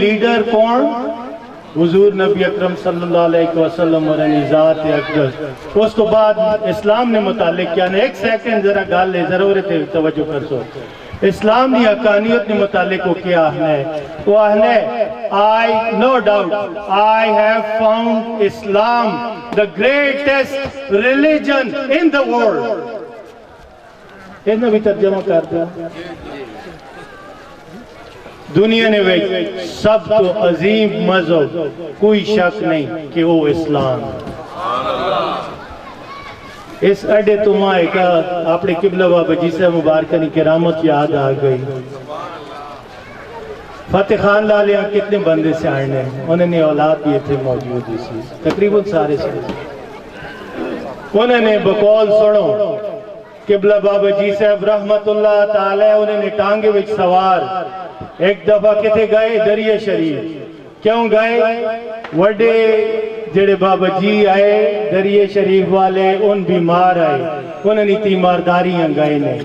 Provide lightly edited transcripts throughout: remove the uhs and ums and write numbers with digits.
Leader کون؟ حضور نبی اکرم صلی اللہ علیہ وسلم اور ذات اقدس. اس تو بعد اسلام نے متعلق کیا نا، ایک سیکنڈ ذرا گال لے ضرورت ہے توجہ کر سو. اسلام نے حقانیت نے متعلق کیا ہے، وہ ہے I no doubt I have found Islam the greatest religion in the world. ایسا بھی ترجمہ کر دیا. دنیا نے سب تو عظیم مذہب کوئی شک نہیں کہ وہ اسلام. اس اڈے تمہائے کا اپنے قبلہ بابا جی سے مبارکہ کی کرامت یاد آ گئی. فتح خان لالیاں کتنے بندے سے آنے ہیں، انہوں نے اولاد بھی تھے موجود اسی تقریباً سارے سے. انہوں نے بقول سنو قبلہ بابا جی صاحب رحمت اللہ تعالی، انہوں نے ٹانگے وچ سوار ایک دفعہ کتے گئے دریا شریف. کیوں گئے؟ وڈے جڑے بابا جی آئے دریا شریف والے ان بیمار آئے، انہوں نے تیمارداریاں گئے نے.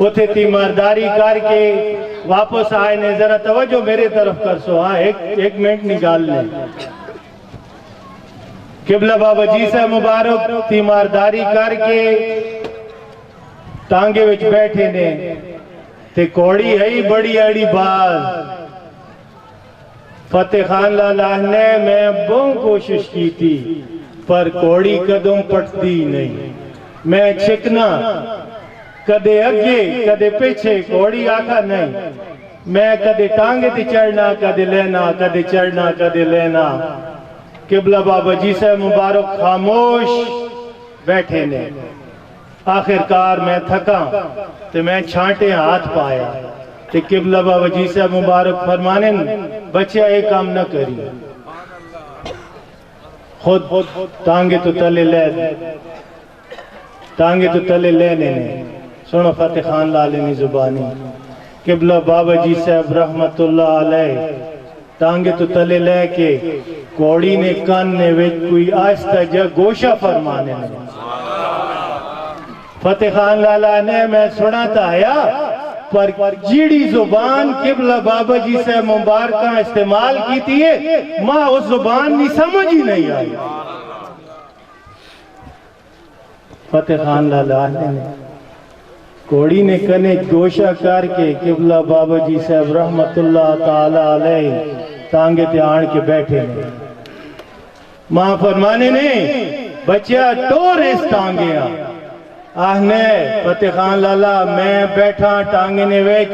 اتھے تیمارداری کر کے واپس آئے نے. ذرا توجہ میرے طرف کر سو، ہاں ایک منٹ نکال لیں. قبلہ بابا جی سے مبارک تیمارداری کر کے ٹانگے وچ بیٹھے نے تے کوڑی ہے بڑی اڑی باز. فتح خان لالا نے میں بہت کوشش کی تھی پر کوڑی قدم پٹتی نہیں. میں چھکنا کدے اگے کدے پیچھے، کوڑی آکھا نہیں. میں کدے ٹانگے تے چڑھنا کدے لینا، کدے چڑھنا کدے لینا. قبلہ بابا جی سے مبارک خاموش بیٹھے نے. آخرکار میں تھکا تو میں چھانٹے ہاتھ پایا تو قبلہ بابا جی سے مبارک فرمانے بچہ ایک کام نہ کری، خود ٹانگے تو تلے لے ٹانگے تو تلے لینے نے. سنو فتح خان لالنی زبانی. قبلہ بابا جی صاحب رحمت اللہ علیہ ٹانگے تو تلے لے کے کوڑی نے کان نے وچ کوئی آہستہ جا گوشہ فرمانے نے. فتح خان لالا نے میں سنا تھا آیا پر جیڑی زبان قبلہ بابا جی سے مبارکہ استعمال کی تھی ماں اس زبان نہیں سمجھ ہی نہیں آئی. فتح خان لالا نے کوڑی نے کنے گوشہ کر کے قبلہ بابا جی صاحب رحمت اللہ تعالی علیہ ٹانگے تے آن کے بیٹھے نے. ماں فرمانے نے بچہ ٹور اس ٹانگے آہنے فتح خان لالا میں بیٹھا ٹانگے نے ویک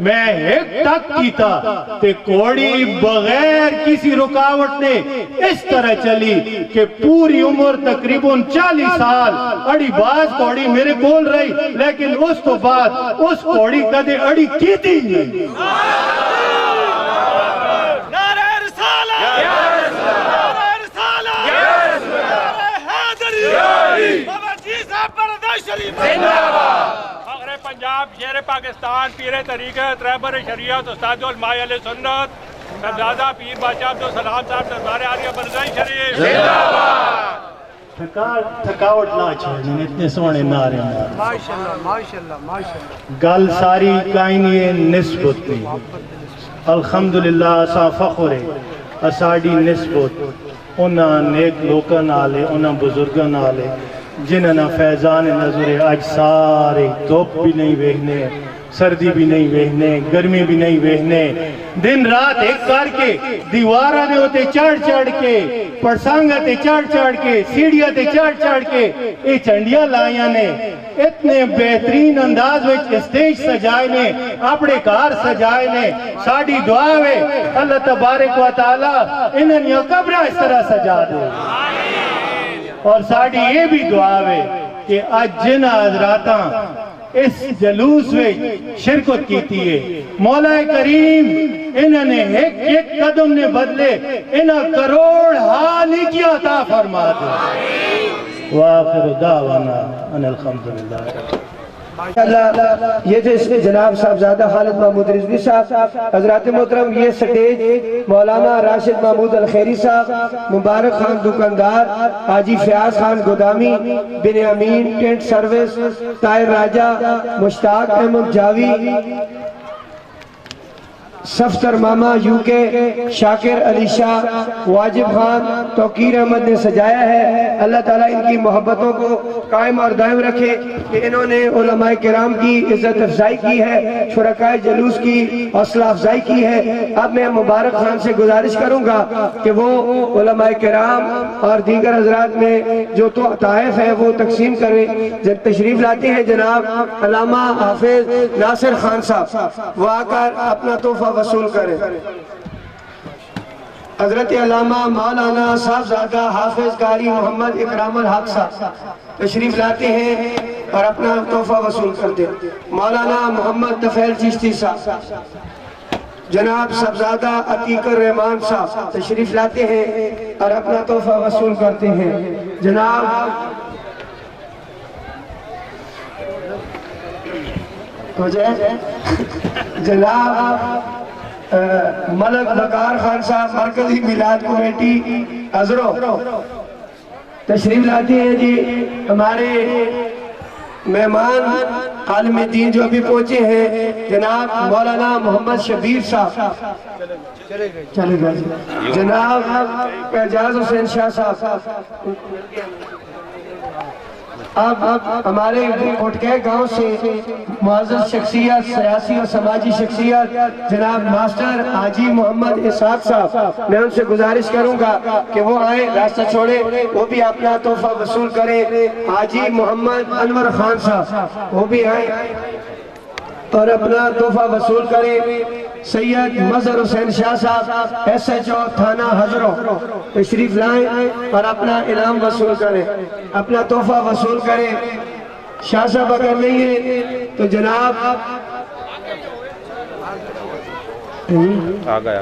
میں ایک ٹک کی تھا تے کوڑی بغیر کسی رکاوٹ نے اس طرح چلی کہ پوری عمر تقریباً 40 سال اڑی باز کوڑی میرے بول رہی، لیکن اس تو بعد اس کوڑی کدے اڑی کی تھی نہیں. نعرہ رسالہ نعرہ رسالہ نعرہ حیدری بابا جی صاحب پردیس شریف زندہ باد. فخر پنجاب، شیر پاکستان، پیر طریقت، رہبر شریعت، استاد علماء اہل سنت صاحبزادہ پیر بادشاہ عبدالسلام صاحب دربار عالیہ بردائی شریف زندہ باد. تھکاوٹ نہ چھوڑنے اتنے سونے نعرے ہیں. ماشاءاللہ ماشاءاللہ ماشاءاللہ. گل ساری کائنی نسبت نہیں. الحمدللہ اسا فخر ہے اساڑی نسبت انہاں نیک لوکاں نالے انہاں بزرگاں نالے جنہاں فیضان نظر اج سارے دھوپ بھی نہیں ویکھنے، سردی بھی نہیں ویکھنے، گرمی بھی نہیں ویکھنے. دن رات ایک کر کے دیواراں دے ہوتے چڑھ چڑھ کے پرسانگاں تے چڑھ چڑھ کے سیڑھیاں تے چڑھ چڑھ کے اے چنڈیاں لائیاں نے. اتنے بہترین انداز وچ اسٹیج سجائے نے، اپنے گھر سجائے نے. ساڈی دعا ہے اللہ تبارک و تعالی انہاں دیاں قبراں اس طرح سجا دے. اور ساڑھی یہ بھی دعا ہے کہ آج جن حضراتاں اس جلوس میں شرکت کیتی ہے مولا کریم انہوں نے ایک قدم نے بدلے انہاں کروڑ حالی کی عطا فرما دے. وآخر دعوانا ان الحمدللہ. یہ جو اس میں جناب صاحبزادہ خالد محمود رضوی صاحب، حضرات محترم یہ سٹیج مولانا راشد محمود الخیری صاحب، مبارک خان دکاندار، حاجی فیاض خان گودامی، بن امین ٹینٹ سروس، طاہر راجہ، مشتاق احمد جاوی، سفتر ماما UK، شاکر علی شاہ، واجب خان، توقیر احمد نے سجایا ہے۔ اللہ تعالیٰ ان کی محبتوں کو قائم اور دائم رکھے کہ انہوں نے علماء کرام کی عزت افزائی کی ہے، شرکائے جلوس کی حوصلہ افزائی کی ہے۔ اب میں مبارک خان سے گزارش کروں گا کہ وہ علماء کرام اور دیگر حضرات میں جو تو تحائف ہے وہ تقسیم کریں۔ جب تشریف لاتے ہیں جناب علامہ حافظ ناصر خان صاحب، وہ آ کر اپنا تحفہ وصول کریں۔ حضرت علامہ مولانا صاحبزادہ حافظ قاری محمد اکرام الحق صاحب تشریف لاتے ہیں اور اپنا تحفہ وصول کرتے ہیں۔ مولانا محمد طفیل چشتی صاحب، جناب صاحبزادہ عتیق الرحمان صاحب تشریف لاتے ہیں اور اپنا تحفہ وصول کرتے ہیں۔ جناب ملک بکار خان صاحب مرکزی میلاد کمیٹی ازرو تشریف لاتے ہیں جی۔ ہمارے مہمان عالم دین جو ابھی پہنچے ہیں جناب مولانا محمد شبیر صاحب چلے گئے، جناب اعجاز حسین شاہ صاحب، اب ہمارے کوٹکے گاؤں سے معزز شخصیت، سیاسی اور سماجی شخصیت جناب ماسٹر حاجی محمد اسحاق صاحب، میں ان سے گزارش کروں گا کہ وہ آئیں، راستہ چھوڑیں، وہ بھی اپنا تحفہ وصول کریں۔ حاجی محمد انور خان صاحب وہ بھی آئیں اور اپنا تحفہ وصول کریں۔ سید مظہر حسین شاہ صاحب SHO تھانہ ہزرو تشریف لائیں اور اپنا انعام وصول کریں، اپنا تحفہ وصول کریں۔ شاہ صاحب اگر نہیں ہے تو جناب آگئے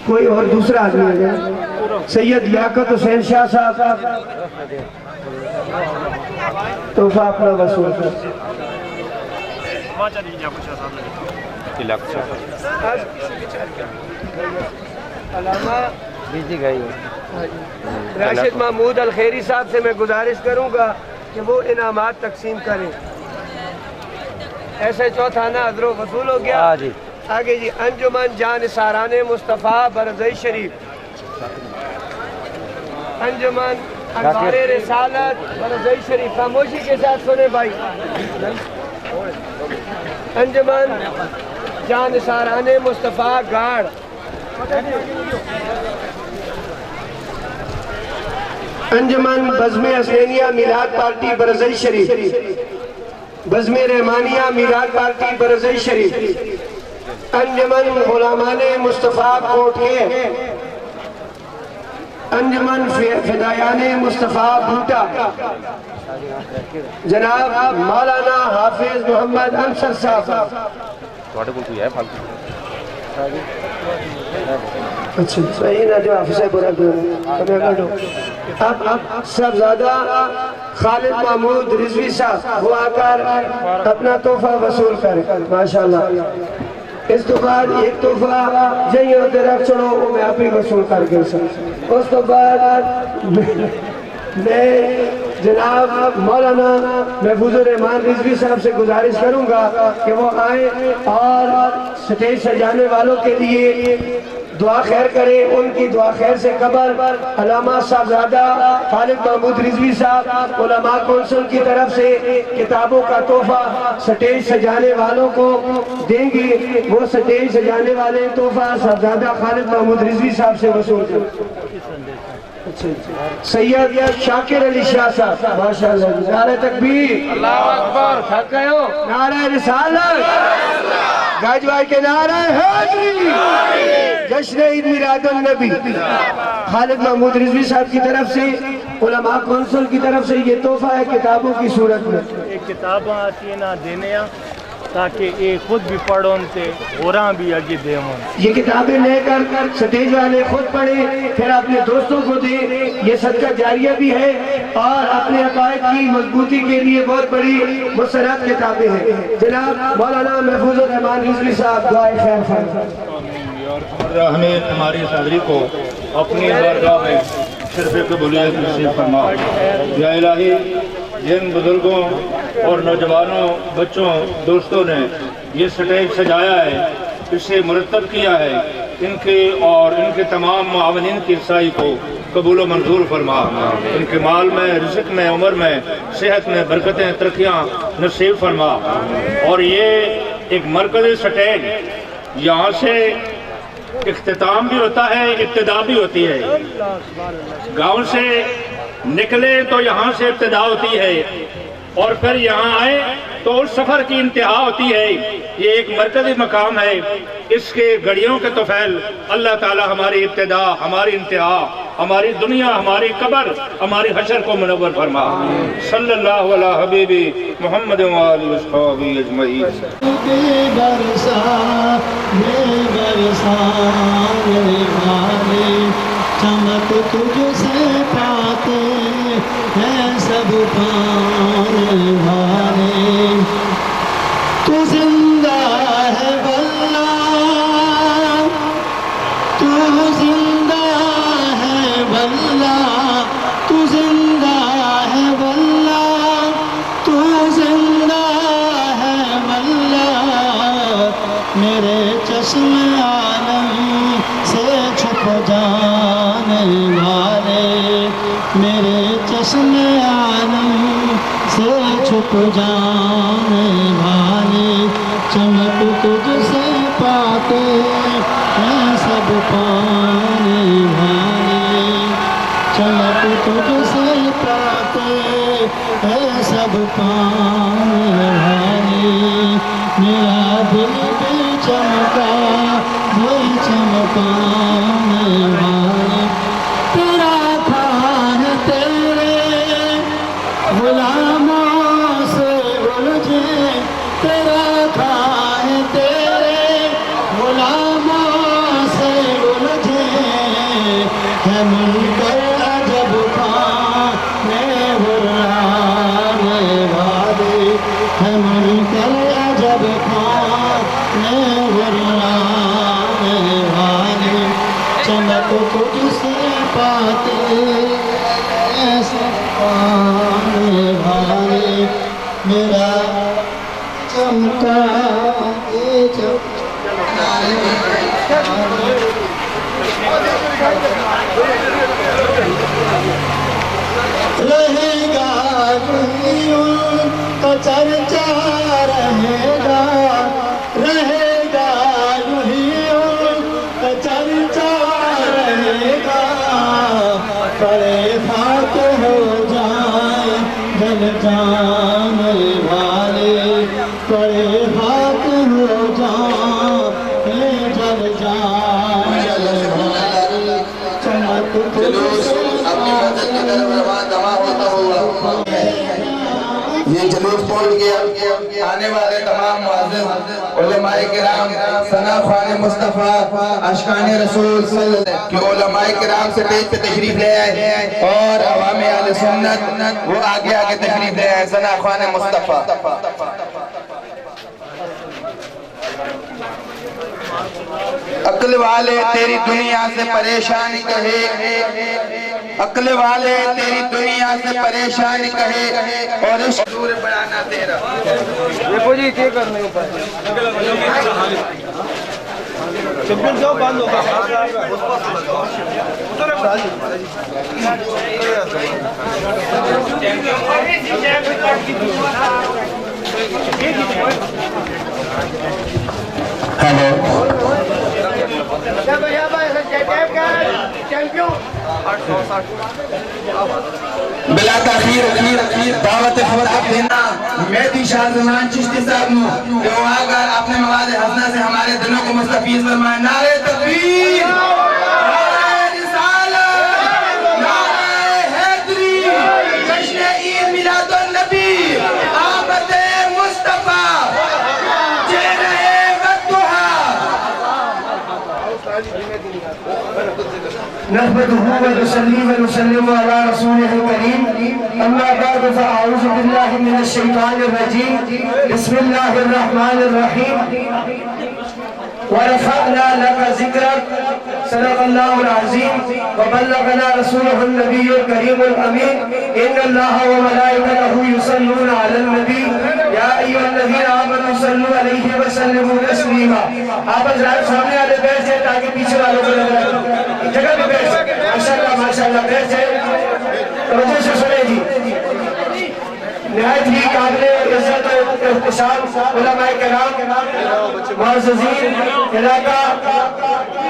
کوئی اور دوسرا آدمی ہے جائے۔ سید لیاقت حسین شاہ صاحب تحفہ اپنا وصول کریں۔ علامہ راشد محمود الخیری صاحب سے میں گزارش کروں گا کہ وہ انعامات تقسیم کریں۔ SHO تھانہ ادرو وصول ہو گیا۔ آگے جی انجمن جان ساران مصطفیٰ برزئی شریف، انجمن انوار رسالت برزئی شریف، خاموشی کے ساتھ سنیں بھائی۔ انجمن جان ساران مصطفیٰ گاڑ، انجمن بزم حسینیہ میلاد پارٹی برزئی شریف، بزم رحمانیہ میلاد پارٹی برزئی شریف، انجمن غلامان مصطفیٰ کوٹ کے، انجمن فدایان مصطفیٰ بھوٹا، جناب مولانا حافظ محمد انصر صاحب۔ اچھا صحیح نہ جو حافظ ہے برا دو اب صاحبزادہ خالد محمود رضوی صاحب وہ آ کر اپنا تحفہ وصول کریں ماشاءاللہ۔ اس تو بعد ایک تحفہ جائیں اور درخت چھوڑو وہ میں آپ ہی وصول کر کے سکتا۔ اس تو بعد میں جناب مولانا محفوظ الرحمان رضوی صاحب سے گزارش کروں گا کہ وہ آئیں اور سٹیج سجانے والوں کے لیے دعا خیر کریں۔ ان کی دعا خیر سے قبل علامہ صاحبزادہ خالد محمود رضوی صاحب علماء کونسل کی طرف سے کتابوں کا تحفہ سٹیج سجانے والوں کو دیں گے۔ وہ سٹیج سجانے والے تحفہ صاحبزادہ خالد محمود رضوی صاحب سے وصول کریں۔ سید شاکر علی شاہ صاحب ماشاءاللہ، نعرہ تکبیر، اللہ اکبر، تھک گئے ہو، نعرہ رسالت، گاجوائی کے نعرہ حیدری، جشن عید میلاد النبی۔ خالد محمود رضوی صاحب کی طرف سے علماء کونسل کی طرف سے یہ تحفہ ہے کتابوں کی صورت میں۔ ایک کتاباں آتی نہ دینے تاکہ یہ خود بھی پڑھوں تے اوراں بھی آگے دے ہوں۔ یہ کتابیں لے کر سٹیج والے خود پڑھیں، پھر اپنے دوستوں کو دیں، یہ صدقہ جاریہ بھی ہے اور اپنے عقائد کی مضبوطی کے لیے بہت بڑی مسرات کتابیں ہیں۔ جناب مولانا محفوظ الرحمان رضوی صاحب دعائے خیر فرمائیں۔ ہمیں ہماری صدری کو اپنی بارگاہ میں شرف قبولیت نصیب فرما۔ یا الہی جن بزرگوں اور نوجوانوں، بچوں، دوستوں نے یہ سٹیج سجایا ہے، اسے مرتب کیا ہے، ان کے اور ان کے تمام معاونین کی رسائی کو قبول و منظور فرما، ان کے مال میں، رزق میں، عمر میں، صحت میں برکتیں، ترقیاں نصیب فرما۔ اور یہ ایک مرکزی سٹیج، یہاں سے اختتام بھی ہوتا ہے، ابتدا بھی ہوتی ہے۔ گاؤں سے نکلے تو یہاں سے ابتدا ہوتی ہے، اور پھر یہاں آئے تو اس سفر کی انتہا ہوتی ہے۔ یہ ایک مرکزی مقام ہے، اس کے گھڑیوں کے طفیل اللہ تعالی ہماری ابتدا، ہماری انتہا، ہماری دنیا، ہماری قبر، ہماری حشر کو منور فرما۔ صلی اللہ علی حبیبی محمد وآلہ وصحبہ اجمعین۔ چمک تجھ سے پاتے ہیں سب پانے والے، تو زندہ ہے واللہ، تو زندہ ہے واللہ، تو زندہ ہے واللہ، تو زندہ ہے واللہ، میرے چشم عالم سے چھپ جانے والے، میرے چشم عالم سے چھپ جانے والے، چمک تجھ سے پاتے ہیں سب پانے والے، چمک تجھ سے پاتے ہیں سب پانے والے، میرا دل بھی چمکا بھی چمکانے والے، تیرا تھا ہے تیرے غلاموں سے الجھے، تیرا تھا ہے تیرے غلاموں سے الجھے، ہے منکر عجب خانے غرانے والے، ہے منکر عجب خانے غرانے والے، چمک تجھ سے پاتے ہیں سب پانے والے، میرا چمکا یہ رہے گا یوں ان کا چرچا رہے گا، رہے گا یوں ان کا چرچا رہے گا، پڑے خاک ہو جائیں جل جانے والے، پڑے خاک ہو جائیں جل جانے والے، چمک تجھ سے یہ جلوس پہنچ گیا، آنے والے تمام معزز علماء کرام، ثنا خوان مصطفیٰ، عاشقان رسول صلی اللہ علیہ وسلم کہ علماء کرام سے سٹیج پہ تشریف لے آئے، اور عوام اہل سنت وہ آگے آگے تشریف لے آئے۔ ثنا خوان مصطفیٰ، عقل والے تیری دنیا سے پریشان کہے، عقل والے تیری دنیا سے پریشان کہے، اور اس دور بڑھانا تیرا۔ دیکھو جی کیا کرنے اوپر شبیر جو بند ہوگا بلا تاخیر دعوت خطاب دینا مہدی شاہ زمان چشتی صاحب نو کہ وہ اگر اپنے مواد حسنہ سے ہمارے دلوں کو مستفیض فرمائے۔ نعرہ تکبیر، نعرہ رسالت، نعرہ حیدری، جشن عید میلاد النبی، آمد مصطفیٰ، چہرہ والضحیٰ۔ نحمده ونصلي ونسلم على رسوله الكريم، أما بعد فأعوذ بالله من الشيطان الرجيم، بسم الله الرحمن الرحيم۔ ورفعنا لك ذكرك صدق الله العظيم وبلغنا رسوله النبي الكريم الأمين إن الله وملائكته يصلون على النبي يا أيها الذين آمنوا صلوا عليه وسلموا تسليما. آپ حضرات سامنے والے بیٹھ جائیں تاکہ پیچھے والوں کو لگ رہا ہے جگہ پہ بیٹھ جائیں. ماشاءاللہ بیٹھ جائیں. توجہ سے سنیں جی. نہایت ہی قابل عزت و احترام علماء کرام، معززین علاقہ،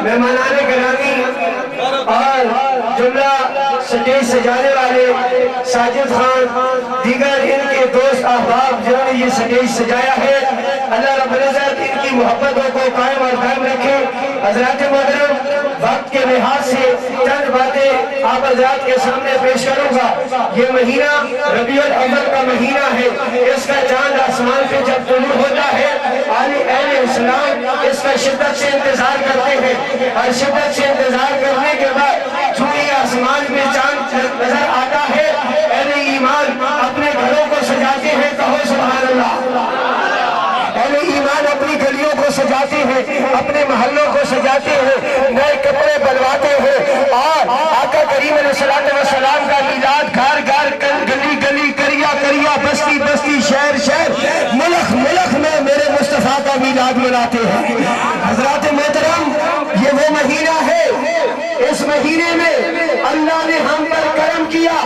مہمانان گرامی اور جملہ سٹیج سجانے والے ساجد خان، دیگر ان کے دوست احباب جنہوں نے یہ سٹیج سجایا ہے، اللہ رب العزت ان کی محبتوں کو قائم اور دائم رکھے. حضرات محترم، وقت کے لحاظ سے چند باتیں آپ حضرات کے سامنے پیش کروں گا. یہ مہینہ ربیع الاول کا مہینہ ہے. اس کا چاند آسمان پہ جب طلوع ہوتا ہے اہل اسلام اس کا شدت سے انتظار کرتے ہیں، اور شدت سے انتظار کرنے کے بعد جو ہی آسمان میں چاند نظر آتا ہے اہل ایمان اپنے گھروں کو سجاتے ہیں. کہو سبحان اللہ. اہل ایمان اپنی گلیوں کو سجاتے ہیں، اپنے محلوں کو سجاتے ہیں، نئے کپڑے بنواتے ہیں، اور آقا کریم علیہ السلام کا میلاد گھر گھر، گلی گلی، کریا کریا، بستی بستی، شہر شہر، ملک ملک میں میرے مصطفیٰ کا میلاد مناتے ہیں. حضرات محترم، یہ وہ مہینہ ہے، اس مہینے میں اللہ نے ہم پر کرم کیا،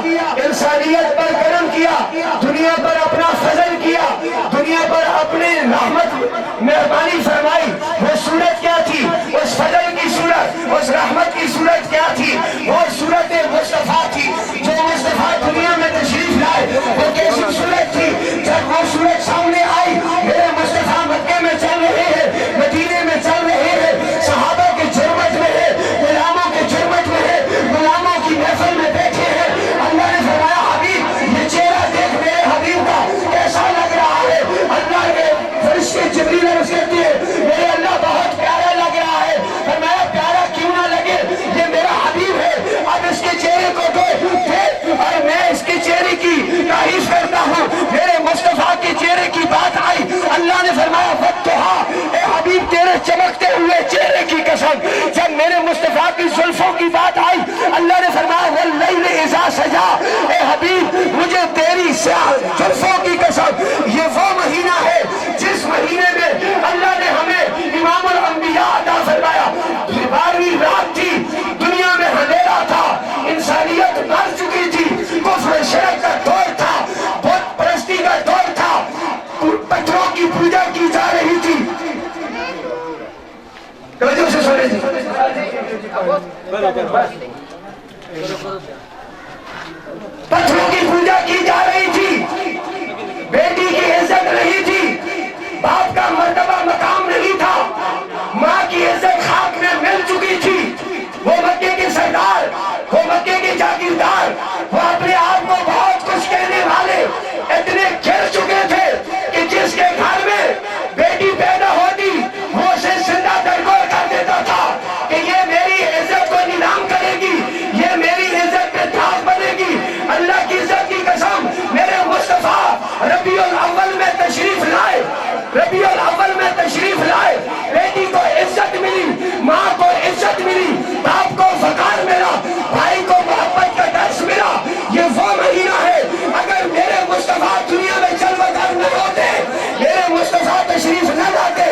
انسانیت پر کرم کیا، دنیا پر اپنا فضل کیا، دنیا پر اپنے رحمت مہربانی فرمائی. وہ صورت کیا تھی؟ اس فضل کی صورت، اس رحمت کی صورت کیا تھی؟ وہ صورت مصطفیٰ تھی. جو مصطفیٰ دنیا میں تشریف لائے وہ کیسی صورت تھی؟ جب وہ صورت سامنے آئی، میرے مصطفیٰ مکے میں چل رہے ہیں، مدینے میں چل رہے ہیں، صحابہ کے جرمت میں ہے، غلاموں کے جرمت میں ہے، غلاموں کی محفل میں بیٹھے ہیں. اللہ نے فرمایا حبیب یہ چہرہ دیکھ میرے حبیب کا کیسا لگ رہا ہے. اللہ کے فرشتے جبریل عرض کرتے ہیں میرے اللہ بہت پیارا لگ رہا ہے. فرمایا پیارا کیوں نہ لگے، یہ میرا حبیب ہے. اب اس کے چہرے کو دیکھ اور میں اس کے چہرے کی تعریف کرتا ہوں. میرے مصطفیٰ کے چہرے کی بات آئی، اللہ نے فرمایا فتحا، اے حبیب تیرے چمکتے ہوئے چہرے کی قسم. جب میرے مصطفیٰ کی زلفوں کی بات آئی، اللہ نے فرمایا واللیل اذا سجا، اے حبیب مجھے تیری زلفوں کی قسم. یہ وہ مہینہ ہے جس مہینے میں اللہ نے ہمیں امام الانبیاء عطا فرمایا. 12ویں رات تھی، دنیا میں اندھیرا تھا، انسانیت مر چکی تھی، کفر شرک کا دور تھا، بت پرستی کا دور تھا، پتھروں کی پوجا کی جا رہی تھی. توجہ سے سنیں جی. پتھروں کی پوجا کی جا رہی تھی، بیٹی کی عزت نہیں تھی، باپ کا مرتبہ مقام نہیں تھا، ماں کی عزت خاک میں مل چکی تھی. وہ مکے کے سردار، وہ مکے کے جاگیردار، وہ اپنے آپ کو بہت کچھ کہنے والے اتنے گر چکے تھے کہ جس کے گھر میں بیٹی پیدا ہوتی وہ اسے زندہ درگور کر دیتا تھا کہ یہ میری عزت کو نیلام کرے گی، یہ میری عزت پہ داغ بنے گی. اللہ کی عزت کی قسم، میرے مصطفیٰ ربیع الاول میں تشریف لائے، ربیع الاول میں تشریف لائے. بیٹی کو عزت ملی، ماں کو عزت ملی، باپ کو وقار ملا، بھائی کو محبت کا درس ملا. یہ وہ مہینہ ہے. اگر میرے مصطفیٰ دنیا میں جلوہ گر نہ ہوتے، میرے مصطفیٰ تشریف نہ لاتے،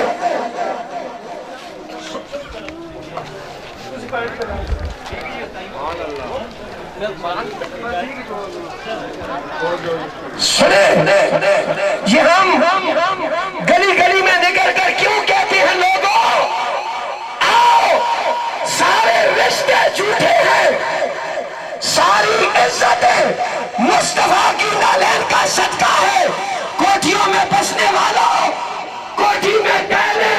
یہ ہم گلی گلی میں نکل کر کیوں کہتے ہیں لوگوں آؤ سارے رشتے جھوٹے ہیں، ساری عزتیں مصطفیٰ کی نالین کا صدقہ ہے. کوٹھیوں میں بسنے والوں، کوٹھی میں ٹہلے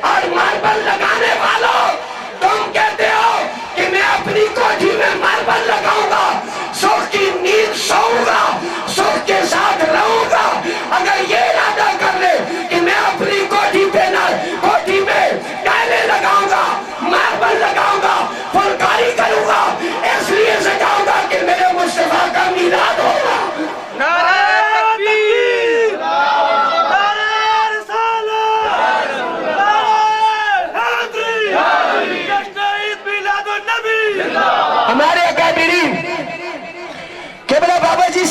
اور ماربل لگانے والوں، تم کہتے ہو کہ میں اپنی کوٹھی میں ماربل لگاؤں گا، سکھ کی نیند سوؤں گا، سکھ کے ساتھ رہوں گا.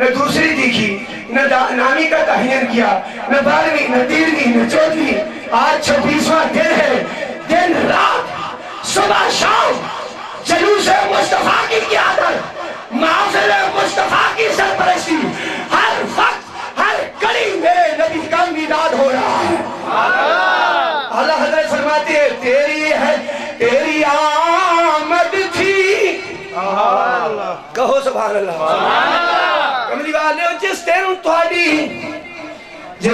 نہ دوسری دیکھی، نہ نامی کا تعین کیا، نہ 12ویں، نہ 13ویں، نہ 14ویں. آج 26واں دن ہے. دن رات، صبح شام، جلوس مصطفیٰ کی قیادت، محافل مصطفیٰ کی سرپرستی، ہر وقت ہر گھڑی میرے نبی کا میلاد ہو رہا ہے. اللہ حضرت فرماتے ہیں تیری آمد تھی. کہو سبحان اللہ. کملی والے جس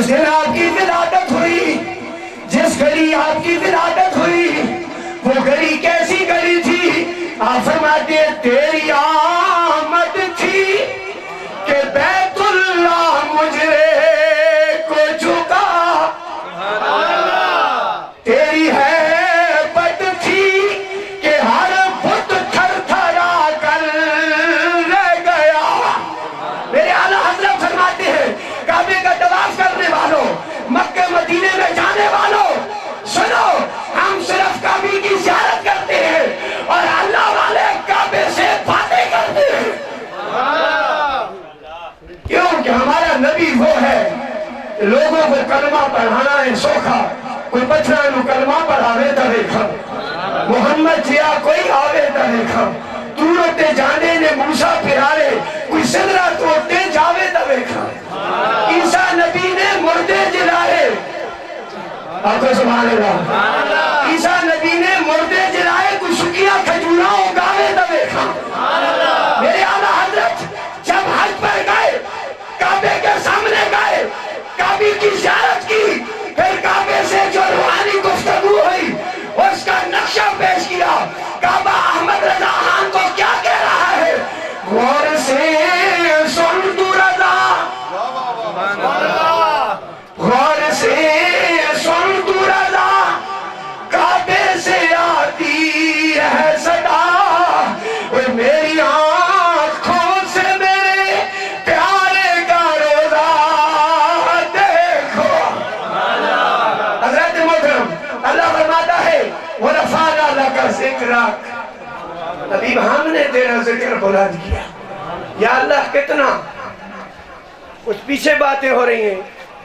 دن آپ کی ولادت ہوئی، جس گھڑی آپ کی ولادت ہوئی، وہ گھڑی کیسی گھڑی تھی؟ آپ فرماتے ہیں تیری آمد تھی کہ بیت اللہ مجرے کو جھکا. تیری ہیبت تھی کہ ہر بت تھر تھرا کر رہ گیا. میرے اعلیٰ حضرت فرماتے ہیں کعبے کا طواف کرنے والوں، مکہ مدینے میں جانے والوں، سنو، ہم صرف کعبے کی زیارت کرتے ہیں اور اللہ والے کعبے سے باتیں کرتے ہیں. کیوں کہ ہمارا نبی وہ ہے لوگوں کو کلمہ پڑھانا ہے سوکھا. کوئی بچہ نو کلمہ پڑھاوے تا دیکھا، محمد جیا کوئی آوے تا دیکھا. تورتے جانے نے موسیٰ پیارے، کوئی صدرہ توتے جاوے تا دیکھا. عیسیٰ نبی نے مردے جلائے. آپ کو سبحان اللہ. عیسیٰ نبی نے مردے جلائے، کوئی شکیہ کھجورہ اگاوے تا دیکھا. میرے اعلیٰ حضرت جب حج پر گئے، کعبے کے سامنے گئے، کعبے کی زیارت کی، پھر کعبے سے جو روحانی گفتگو ہوئی اس کا نقشہ پیش کیا. کعبہ احمد رضا خان کو کیا کہہ رہا ہے؟ غور سے سن تو رضا، غور سے سن تو رضا، کعبے سے آتی ہے صدا. وہ میری آنکھوں سے میرے پیارے کا روزہ دیکھو. حضرت محترم اللہ فرماتا ہے وَرَفَعْنَا لَكَ ذِكْرَكَ. حبیب ہم نے تیرا ذکر بلند کیا. یا اللہ کتنا کچھ پیچھے باتیں ہو رہی ہیں،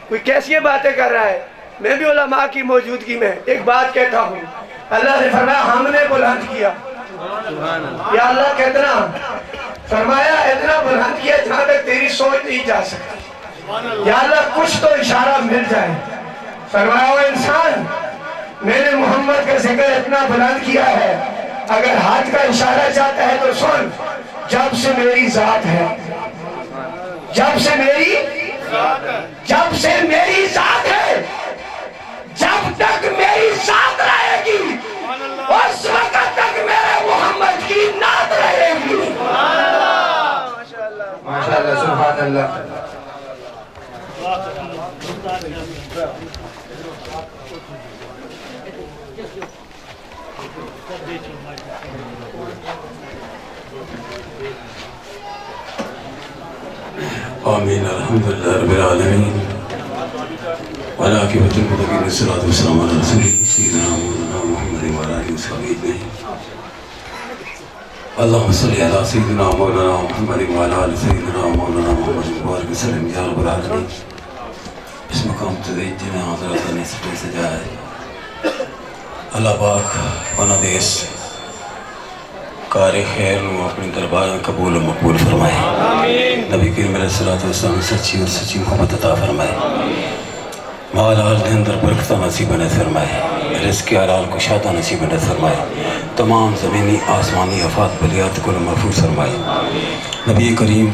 کوئی کیسی باتیں کر رہا ہے. میں بھی علماء کی موجودگی میں ایک بات کہتا ہوں. اللہ نے فرمایا ہم نے بلند کیا. یا اللہ کتنا، فرمایا اتنا بلند کیا جہاں تک تیری سوچ نہیں جا سکتی. یا اللہ کچھ تو اشارہ مل جائے. فرمایا وہ انسان، میں نے محمد کا ذکر اتنا بلند کیا ہے، اگر ہاتھ کا اشارہ چاہتا ہے تو سن. جب سے میری ذات ہے، جب سے میری ذات ہے، جب تک میری ذات رہے گی اس وقت تک میرے محمد کی نعت رہے گی. ماشاءاللہ سبحان اللہ. آمین. الحمدللہ رب العالمین والعاقبۃ للمتقین والصلاۃ والسلام علی رسول سیدنا مولانا محمد وعلی آلہ وصحبہ اجمعین. اللہم صلی علی سیدنا مولانا محمد وعلی آلہ سیدنا مولانا محمد وبارک وسلم یا رب العالمین. اس مقام تدید جنہیں حضرت نے سپے سجایا ہے. اللہ پاک پناہ دیس کار خیر نو اپنی دربار میں قبول و مقبول فرمائے. نبی کریم علیہ السلام سچی اور سچی محبت عطا فرمائے. مال حال دے اندر برکتہ نصیب نصیب فرمائے. رزق حلال کشادہ نصیب نصیب فرمائے. تمام زمینی آسمانی آفات بلیات کو محفوظ فرمائے. نبی کریم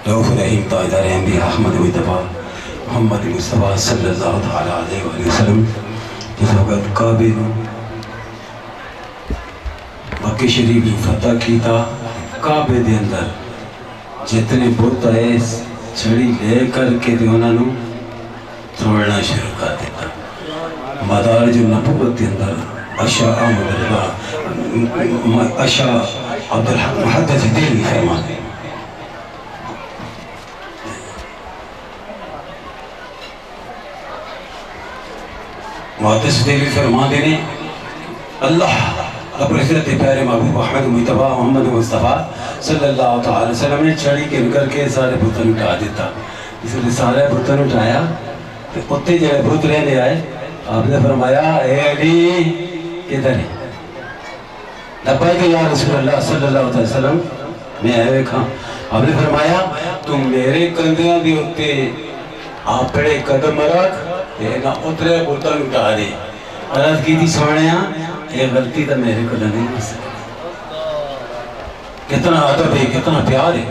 رؤوف رحیم تاجدار انبیاء احمد مصطفیٰ محمد مصطفیٰ صلی اللہ علیہ وسلم جس وقت کعبے مکہ شریف فتح کیتا، کعبے دے اندر جتنے بت آئے چھڑی لے کر کے دے انہوں نے توڑنا شروع کر دیتا. مدارج النبوت دے اندر اشاء عبدالحق محدث دہلوی فرماتے ہیں محدث دہلوی فرماتے ہیں اللہ رب العزت پیارے محبوب احمد مجتبی محمد مصطفیٰ صلی اللہ تعالی وسلم نے چھڑی کے کر کے سارے برتن اٹھا دیتا. اس لیے سارے برتن اٹھایا تو اتنے جڑے بت رہنے آئے. آپ نے فرمایا اے علی کدھر ہے؟ لبیک یا رسول اللہ صلی اللہ علیہ وسلم میں آئے کھاں. آپ نے فرمایا تم میرے کندھیاں دی ہوتے اپنے قدم رکھ نہ اترے برتن اٹھا دے. عرض کی تھی سونے یہ غلطی تو میرے کو نہیں ہو سکتی. کتنا ادب ہے، کتنا پیار ہے.